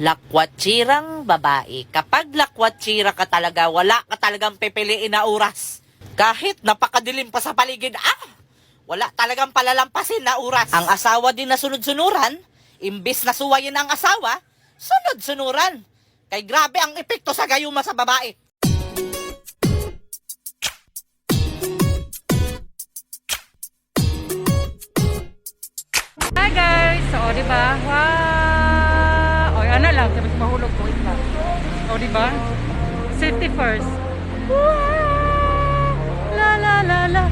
Lakwatsirang babae. Kapag lakwatsira ka talaga, wala ka talagang pipiliin na oras. Kahit napakadilim pa sa paligid, wala talagang palalampasin na oras. Ang asawa din na sunod-sunuran, imbis na suwayin ang asawa, sunod-sunuran. Kay grabe ang epekto sa gayuma sa babae. Hi guys! So, diba? Wow! O, ano lang, sabi ko mahulog ko, wait lang. O, diba? Safety first. Wow! La la la la!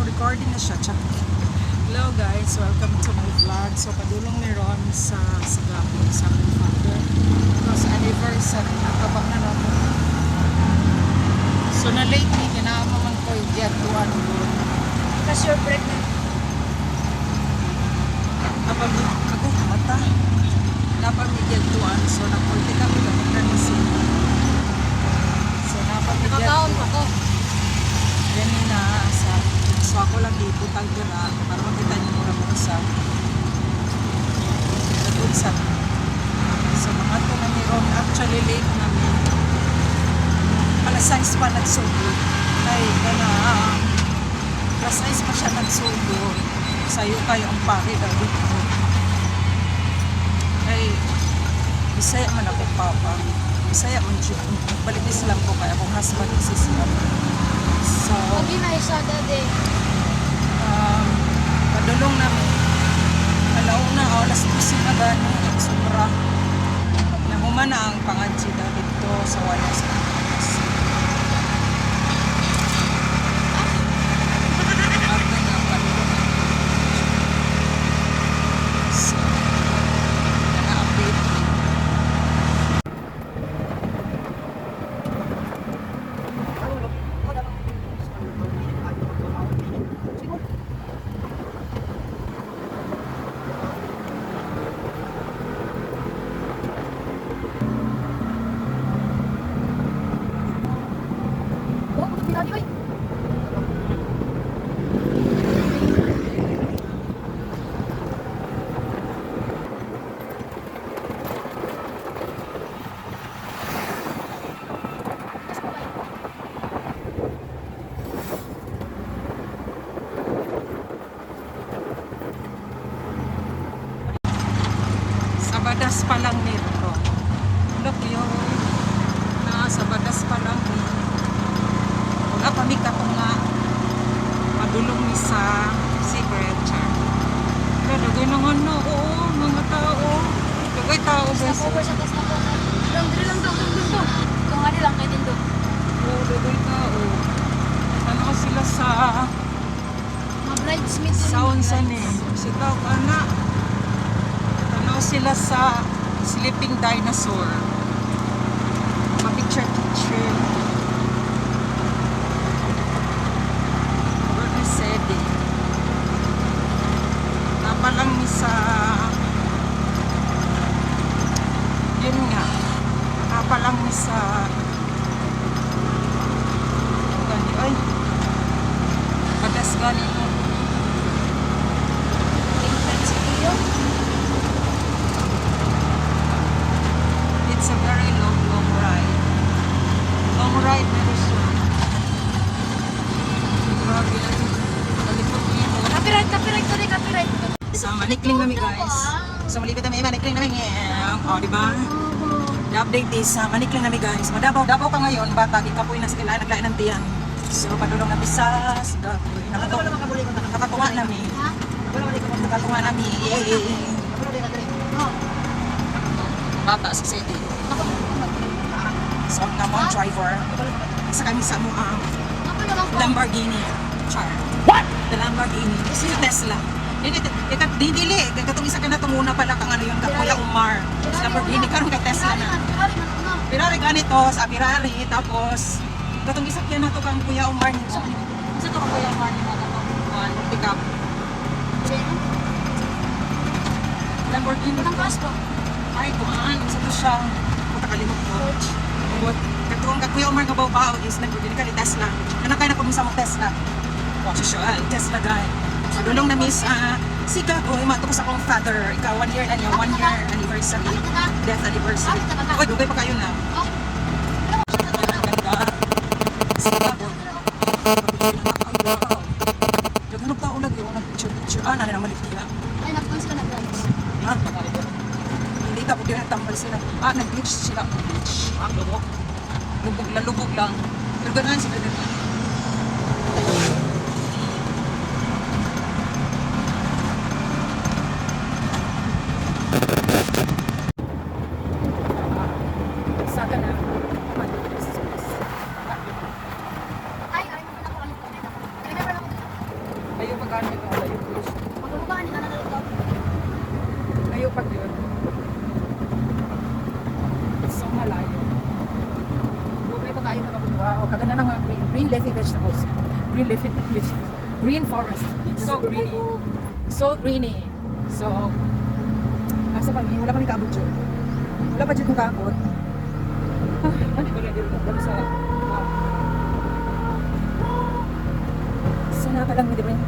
Recording na siya. Check. Hello guys, welcome to my vlog. So, padulong ni Ron sa Sagapo, sa aking father. Because anniversary, nakabang na natin. So, na-late ni, kinakaman ko yung jet to ano doon. Kasi you're pregnant. Ako, mata. Napamigyan to ano. So, napulti kami gamit na ni Cindy. So, napamigyan Nakakaon to. ako. Ganun na sa so ako lang iputang dira para makita niyo mura mo sa nagugsan. So mga to na meron actually late namin. Alas 6 pa nagsugo. Ay kana alas 6 pa siya nagsugo. Sayo kayo ang pare daw dito. Ay Bisaya man ako papa. Bisaya man siya. Balik Islam ko kaya akong husband is Islam. So, Pagi na isa dade. padulong namin. Alauna, alas 12 na gani. Sobra. Nahuman na ang pangadji dito sa wala sa Pilipinas. Marga na padulong. So, na-update. Badas pa lang nito. Ano po yun? Sa badas pa lang ni. Wala pa mi katong nga madulong ni sa cigarette char. Pero dagay naman na, oo, mga tao. Dagay tao guys. Over sa tas na ko. Lang daw. Kung ano lang kay dindo. Oo, dagay tao. Ano sila sa Mga bridesmaids sound sa ni. Sitaw ka na. Ano sila sa sleeping dinosaur. Picture. Where is Sedi? Napalang ni sa yun nga. Napalang ni sa gani. Ay. Padas gani mo. It's a very long ride. Long ride na rin siya. Grabe lang. Malipot dito. Copyright. So, manikling kami guys. So, malipit kami. Manikling kami. O, diba? The-update is, manikling kami guys. Madabaw ka ngayon. Bata, ikapoy na sa kailangan. Naglain ng tiyan. So, padulong na bisas. Nakatuwa namin. Nakatuwa namin. Bata sa city. So, ang namang driver. Isa kami sa mga Lamborghini. Char. What? The Lamborghini. Kasi yung Tesla. Dili. Katong isa ka na tumuna pala kang ano yung Kuya Umar. Sa Lamborghini. Karoon kay Tesla na. Ferrari ganito. Sa Ferrari. Tapos, katong isa kaya na to kang Kuya Umar niya. Isa to kang Kuya Umar niya. Katong pick up. Lamborghini. Ay, kumaan. Sa to siya. Kakalimot ko. Katong Kuya Umar nga baw is Lamborghini ka ni Tesla. Ano kaya na pumisa mo Tesla? Social Tesla guy. Padulong na miss Si Gago, imato ko sa akong father. Ikaw, 1 year na niya, 1 year anniversary. Death anniversary. Oy, dugay pa kayo na. Si Gago. Naghanap tao lagi, wala picture. Ah, nana naman nila. Ay, nag-post ka na, guys. Ha? Hindi tapos din tambal sila. Ah, nag-glitch sila. Glitch. Ah, lubog. Lubog lang. Pero ganahan sila din. Saka na. Ay, ay, naman ako alam ko. Remember lang ko. Layo pa gano'n ito. Layo po. Magbubukaan, hindi ka na nalito. Layo pa yun. So malayo. Bukay pa kayo nakabubuha. O kaganda ng mga green leafy vegetables. Green leafy vegetables. Green forest. So greeny. So greeny. So, asa pa wala pa ni kaabot dyan. Wala pa dyan kung kaabot. Ano ba rin dito? Sa sinata lang mo din.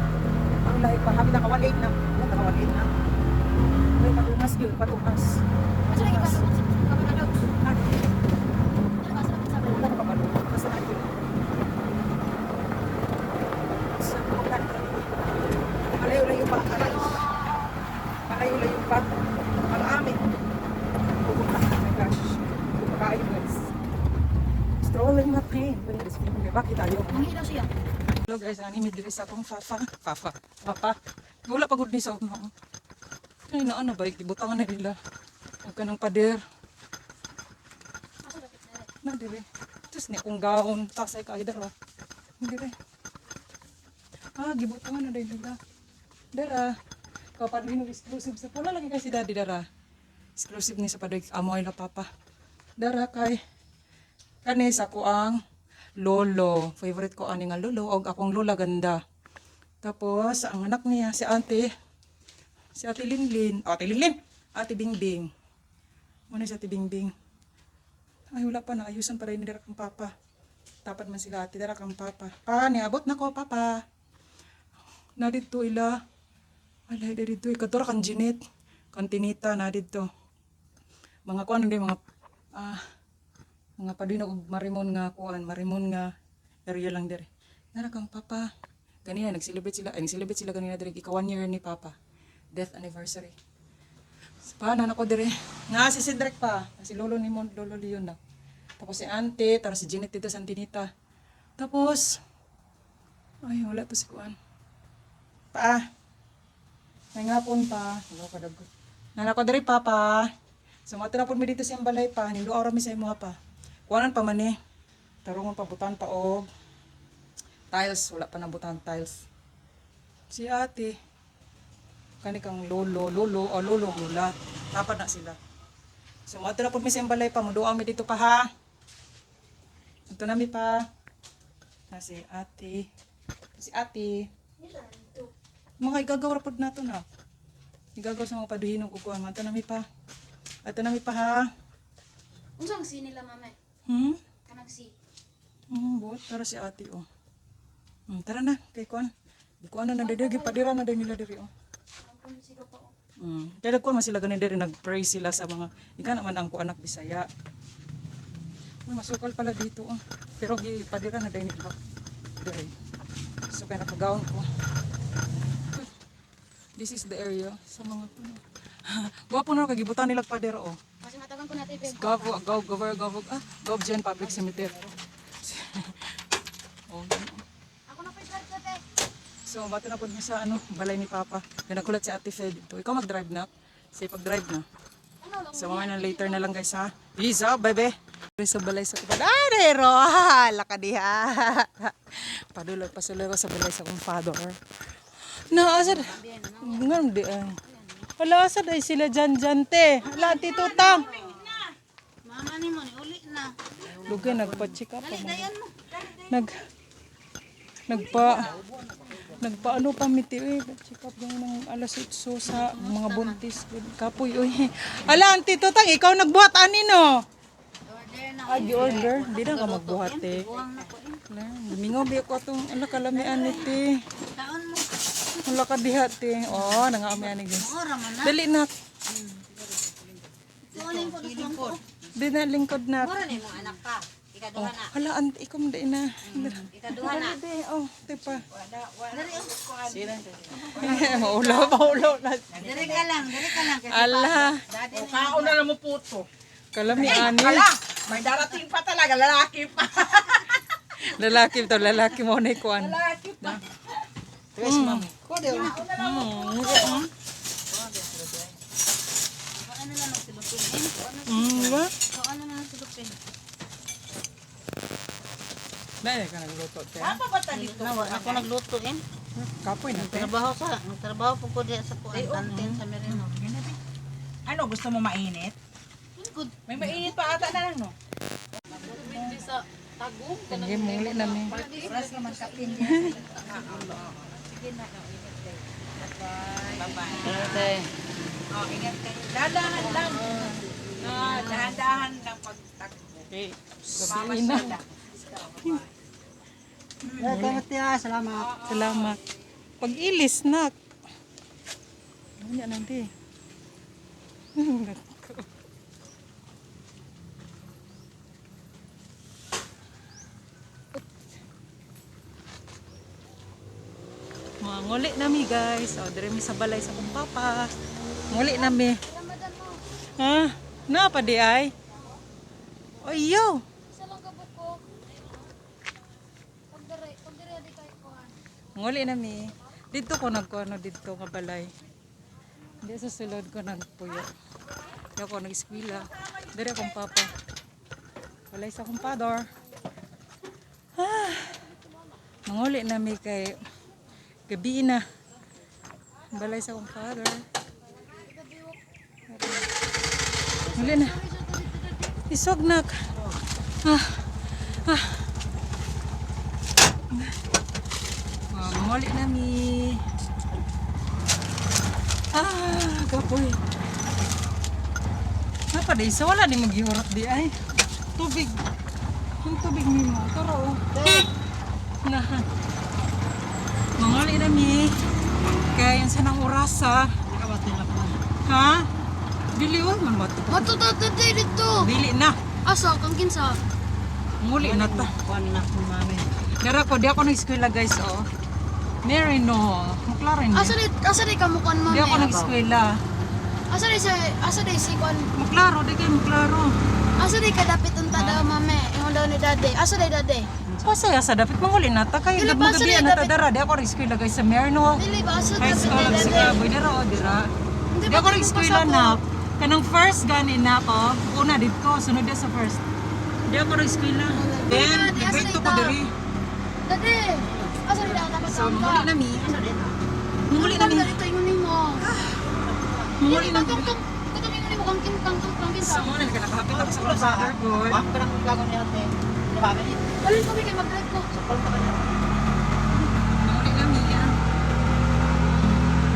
Ang lahi pa. Habi na ka 1.8 na. Wala ka 1.8 na. May patungas yun. Patungas. Mas lagi pa sa kapatid. Ano? Ano ba, sa kapatid? Wala ka pa malo. Basta na ito. Sa mga malayo-layo pa. Malayo-layo pa. Ang amin. Oh my gosh. Pagkain guys. Strolling na pain. Bakit tayo? Ang hilo siya. Hello guys, animid diri sa akong Papa. Wala pa gud ni sa ako. Ay na ano ba, ibutangan na nila. Ang kanang pader. Na dire. Tapos ni akong gaon, tasay ka idara. Dire. Ah, gibutangan na nila. Dara. Kapag dino exclusive sa pula lagi kay si Daddy dara. Exclusive ni sa pader amo ay la Papa. Dara kay kani sa ko ang lolo. Favorite ko ani nga lolo og akong lola ganda. Tapos ang anak niya si Ate Linlin. Oh, Ate Linlin. Ate Bingbing. Muna si Ate Bingbing. Ay wala pa na ayusan para ni dara kang Papa. Tapat man sila ate dara kang Papa. Pa niabot na ko Papa. Na dito ila. Alay dito kadto kan Jeanette. Kan Tinita na dito. Mga kuan din mga padino og marimon nga area lang dire. Nara kang Papa. Ganina nag-celebrate sila ganina dire ika 1 year ni Papa. Death anniversary. Paano na ko dire? Nga si Cedric pa, si Lolo ni Lolo Leon na. Tapos si Ante, tapos si Jeanette dito sa Tinita. Tapos ay wala to si Kuan. Pa. May ngapon pa. Wala ka dago. Nana ko dire Papa. Sumato na po mi dito sa balay pa. Nindo ara mi sa imo pa. Kuanan pa man eh. Tarungon pa butan pa og tiles. Wala pa na butan tiles. Si ate. Kani kang lolo. Tapat na sila. Sumato na po mi sa balay pa. Munduang mi dito pa ha. Ito na mi pa. Na si ate. Si ate. Mga igagaw rapod na to na. Igagaw sa mga paduhinog kukuhan. Ito na mi pa. Ito na mi pa ha. Unsang si nila, mama? Kanang si. Buat tara si ate oh. Tara na kay kuan. Di ko ano na diri padira na din nila diri oh. Kaya ko man sila ganin diri nag-pray sila sa mga ika naman ang ko anak Bisaya. Masukal pala dito oh. Pero gi padira na din nila diri. So kaya nakagaon ko. This is the area sa mga gwapo na kagibutan nila padira oh. Kasi matagang ko natin, babe. Govgen Public Cemetery. Oh. Ako na po yung drive, babe. So, bato na po sa balay ni Papa. Nakulat si Ate Fed dito. Ikaw mag-drive na. Say pag-drive na. So, mamaya na later na lang guys ha. Peace out, bebe. Sa balay sa kupad. Rero! Laka diha. Padulog, pasuloy ko sa balay sa kong father. Asad. Ngayon di ay. Wala, asad ay sila dyan te. Wala, Tito Tang. Mama ni mo, uli na. Lugay, nagpa-check up. Nagpa-ano pa miti eh. Check up yung ng alas 8 sa mga buntis. Kapoy, uy. Ala, Tito Tang, ikaw nagbuhat ani no? Di order. Di na ka magbuhat eh. Lumingaw biya ko itong kalamian iti. Taon mo. Wala ka diha te. Oh, nangaamay ani guys. Ora man na. Dali nak. Kunin ko lang ko. Di na lingkod nak. Mura ni mo anak pa. Ikaduha na. Hala, ante ikaw mo na. Ikaduha na. Di, oh, tipa. Dari Maulaw na. Dari ka lang. Kasi Ala, O, kaon na lang mo puto. kalami ani. Ala, may darating pa talaga, lalaki pa. Lalaki mo na ikuan. Lalaki pa. Tres, mami. ano lang ang silupin. Ba? So ano lang ang silupin. Dahil ka nagluto te. Apa ba ta dito? Ako nagluto eh. Kapoy na te. Nagtrabaho po ko diya sa kuan kantin sa Merino. Ano, gusto mo mainit? Good. May mainit pa ata na lang, no? Sige, muli na mi. Oras ka magkapin. Okay. Oh, ingat kayo. Dahan lang. Dahan-dahan lang pagtakbo. Mama sila. Salamat. Pag-ilis nak. Ano yan nanti? Mga nguli nami guys. O, dire mi sa balay sa kong papa. Nguli nami. Ha? Na pa di ay? O iyo. Isa lang ka buko. Pagdire di kay kuan. Nguli nami. Dito ko nagkuano dito nga balay. Hindi sa sulod ko nagpuyo. Di ako nag-eskwela. Dire akong papa. Balay sa kumpador. Ah. Manguli nami kay gabi na. Balay sa kumpador. Nguli na. Isog nak. Ah. Ah. Manguli nami. Ah, kapoy. Napa day sa wala ni maghihurot di ay. Tubig. Yung tubig ni mo. Taro. Na. Manguli nami. Kaya yan sanang orasa. Ha? Dili wa man bato. Matutatay dito. Dili na. Asa kang kinsa? Muli na ta. Kuan na ko mami. Dara ko di ako nag-eskwela guys oh. Merino. Maklaro hindi. Asa di ka mo kuan Di mami? ako nag-eskwela. Asa di si kuan? Maklaro, di kayo maklaro. Asa di ka dapit unta daw mami? Ingon daw ni dade. Asa di dade? Pasaya sa dapat manguli na ta kayo Dili ba, gabi sila na ta dapat- dara. Di ako nag-eskwela guys sa Merino. Dili ba asa High dapit school ni ang dade? Sigaboy. Dara o dira. Hindi Di ba ako kayo nag-eskwela pasabot? na. Kanang first gani na ko. Una dito, sunod dia sa first. Di ako nag-eskwela. Then, Di, asa nag-grade to ko dito? diri. Dade. Asa di daw dapat So, ka? manguli na mi. Manguli na mi. Dito ingon nimo. Manguli na mi. Katong ingon nimo kang kinsa. So, muna, nakakapit ako sa mga motherboard. Parang gago ni ate. Di ba? Alin kami kay mag-drive ko. Manguli na mi.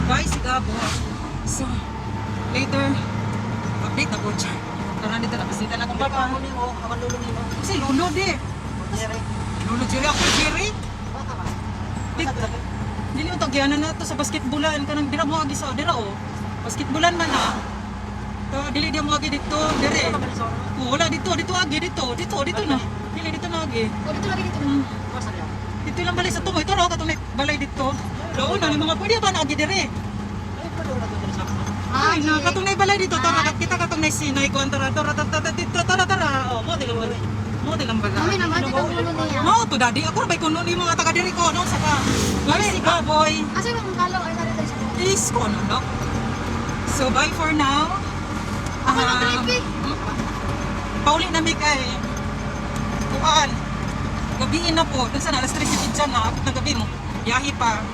Bye, Sigabo. So, later, update na po siya. Karena dito na bisita na kong papa. Ako nimo, ako lulo nimo. Kasi lulo di. Dire. Lulo Jerry ako Jerry. Baka ba? Dili mo tagyanan na to sa basketbulan kanang dira mo agi sa dira o. Basketbulan man na. To dili dia mo agi dito, dire. Wala dito na. Dili dito na agi. O dito lagi dito. Dito lang balay sa tumo. Ito raw katong balay dito. Doon na mga pwede ba na agi dire. Ay, na katong nay balay dito tara kita katong nay sinay ko antara tara. Oh, mo dilang balay. Mo dilang balay. Mami naman dito ang ulo niya. No, to daddy. Ako ba kuno ni mga taga diri ko no saka. Bye si Baboy. Asa yung kalaw ay dali tayo sa Is ko no. So bye for now. Ako na drive eh. Pauli na mi kay. Kuan. Gabiin na po. Dun sa alas 3 si Pidjan na. Abot na gabi mo. Yahi pa.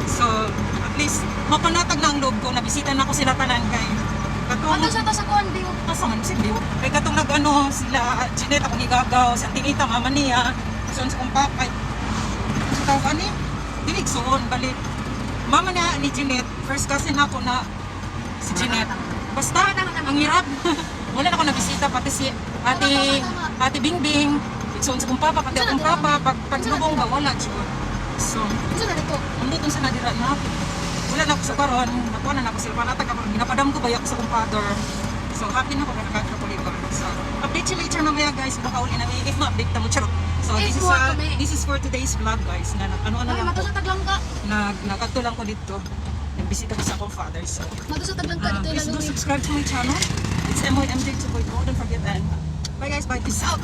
So, at least, mapanatag na ang loob ko. Nabisita na ako sila tanan kay. Katong, Ato sa kuan diyo. kasaman si Liw. Kay katong nag-ano sila, Jeanette akong igagaw, si Antinita, mama niya. So, sa kong papay. So, tawag ani? Dinig soon, balik. Mama niya ni Jeanette, first cousin ako na si Jeanette. Basta, ang hirap. Wala na ako nabisita, pati si Ate Bingbing. So, sa kong papa, pati akong papa, pag lubong ba, wala siya. So, Gusto na dito. ang dito sa nadira na, wala na ako sa karon, nakuha na ako sila, panatag ako, ginapadam ko ba ako sa kong father. So, happy na ako na nakakapulipan. So, update you later mamaya guys, baka uli na if ma-update na mo, charot. So, this is for today's vlog guys, na ano-ano Ay, lang ko, matusatag lang ka. nagkadto lang ko dito, nagbisita ko sa akong father. So, Matusatag lang ka dito. please do Lalo ni. subscribe to my channel. It's MOMJ 2.0, don't forget and bye guys, bye, peace out.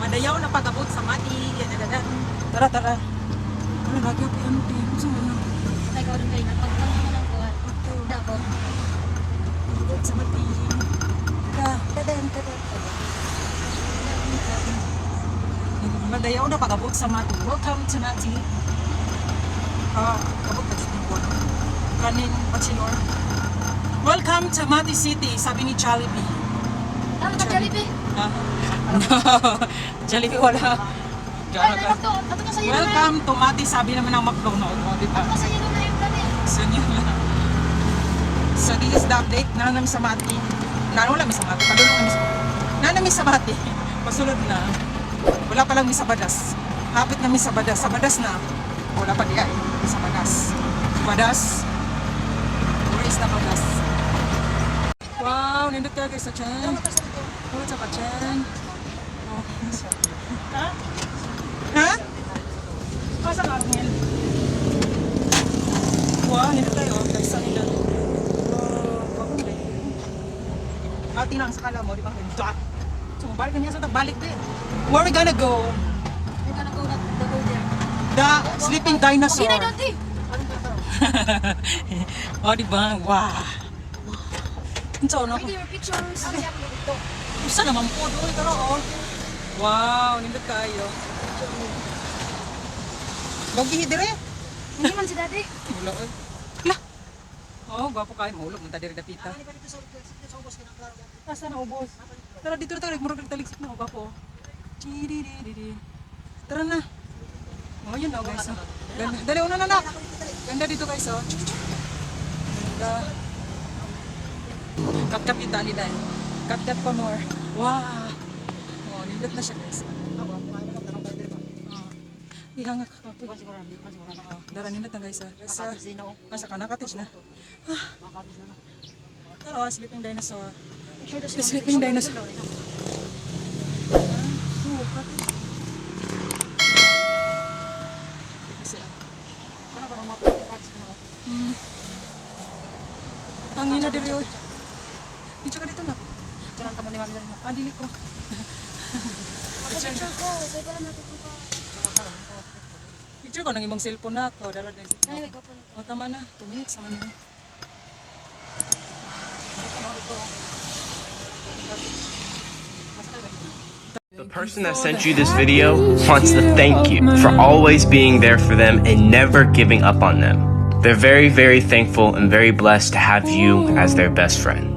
Madayaw na pag-abot sa mati, tara, tara. Ano, lagi ako yan, gusto mo na. Ay, ikaw rin kayo. Napagtanong mo ng kuhan. Dako. Abot sa mati. Madayaw na pag-abot sa mati. Welcome to Mati. Abot na dito po. Kanin, Bachelor. Welcome to Mati City, sabi ni Jollibee. Tama ka, Jollibee. Ah, no, Jollibee wala. Ay, ito. Ito ka sa iyo na yun. Welcome to Mati, sabi naman ng McDonald's. O, di ba? Ito ka sa iyo na yun. Dali. So, yun lang. So, this is the update. Nanami sa Mati. Wala mi sa Mati. Padulong kami sa Mati. Nanami sa Mati. Pasulod na. Wala pa lang mi sa Badas. Hapit na mi sa Badas. Sa Badas na. Wala pa diya eh. Sa Badas. Badas. Where is the Badas? Wow, nindot ka guys sa Chan. Wala sa Chan. Oh, ha? Ha? Pasa ka, Arnel? Wow, nindot tayo. Guys, sa nila. Ati lang sa kala mo, di ba? Dot. So, balik na niya sa balik din. Where are we gonna go? We're gonna go there. The sleeping dinosaur. Okay na, Dante. Oh, di ba? Wow. Unsa na ko? Ready your pictures. Ano yan dito? Usa naman po doon pero oh. Wow, nindot kayo. Logi dire. Hindi man si Daddy. Wala oy. La. Oh, gwapo kayo mahulog man ta dire dapita. Asa na ubos? Tara dito tayo, murag taligsik na gwapo. Chiriri. Tara na. Oh, yun oh guys. Oh. Ganda. Dali una na nak. Ganda dito guys oh. Ganda. Cut kita ni Dan. Cut pa more. Wow. Oh, nindot na siya guys. Ihangak ka po. Dara nindot na guys. Asa ka nakatis na. Tara, sleeping dinosaur. Sleeping dinosaur. Tangin na diri oy. Dito ka dito na. Diyan ka mo ni Mami. Dili ko. Picture ko. Say pala natin ko pa. Picture ko ng ibang cellphone na ako. Dala din. Ay, wait, go pa. O tama na. 2 minutes naman yun. The person that sent you this video wants to thank you for always being there for them and never giving up on them. They're very, very thankful and very blessed to have you as their best friend.